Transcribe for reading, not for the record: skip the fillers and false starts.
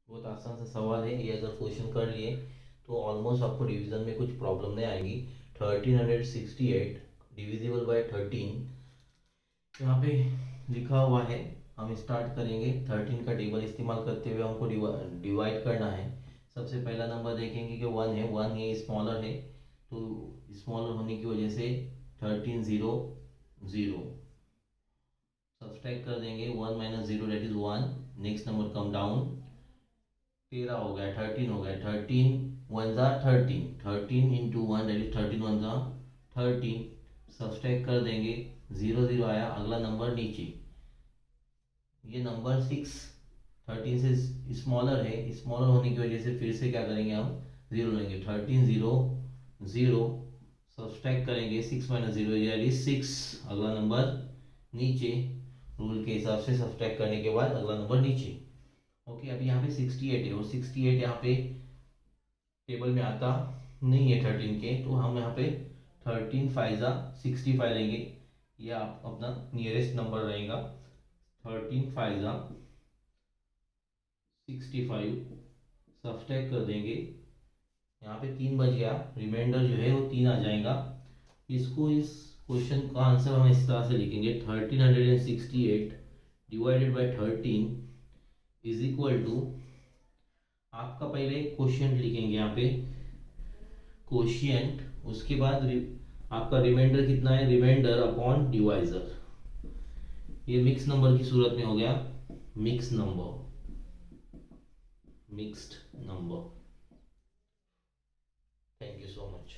बहुत आसान सा सवाल है ये, अगर क्वेश्चन कर लिए तो ऑलमोस्ट आपको डिवीजन में कुछ प्रॉब्लम नहीं आएगी। 1368 डिविजिबल बाय 13 यहाँ पे लिखा हुआ है। हम स्टार्ट करेंगे 13 का टेबल इस्तेमाल करते हुए हमको डिवाइड करना है। सबसे पहला नंबर देखेंगे कि 1 है, 1 ये स्मॉलर है, तो स्मॉलर होने की वजह से 13 0 0 सब्सट्रैक्ट कर देंगे। 1 minus 0 that is 1। Next number come down, 13 हो गया, 13 हो गया, 13 वन ज़ा 13, 13 into one that is 13 one ज़ा 13। सब्सट्रैक्ट कर देंगे, 0 0 आया, अगला नंबर नीचे। ये नंबर 6 13 से स्मॉलर है, स्मॉलर होने की वजह से फिर से क्या करेंगे, हम 0 लेंगे। 13 0 0 सब्सट्रैक्ट करेंगे, 6 माइनस 0 दैट इज 6, अगला नंबर नीचे। रूल के हिसाब से सब्सट्रैक्ट करने के बाद अगला नंबर नीचे। ओके, अभी यहाँ पे 68 है और 68 यहाँ पे टेबल में आता नहीं है 13 के, तो हम यहाँ पे 13 5 ज़ा 65 लेंगे। ये आप अपना नियरेस्ट नंबर रहेगा। 13 5 ज़ा 65 सब्सट्रैक्ट कर देंगे। यहाँ पे 3 बच गया, रिमाइंडर जो है वो 3 आ जाएगा। इसको, इस क्वेश्चन का आंसर हम इस तरह से लिखेंगे, 1368 divided by 13 is equal to, आपका पहले क्वेश्चन लिखेंगे यहाँ पे क्वेश्चन, उसके बाद आपका रिमाइंडर कितना है, रिमाइंडर अपॉन डिवाइजर। ये मिक्स नंबर की सूरत में हो गया, mix number, mixed number. Thank you so much.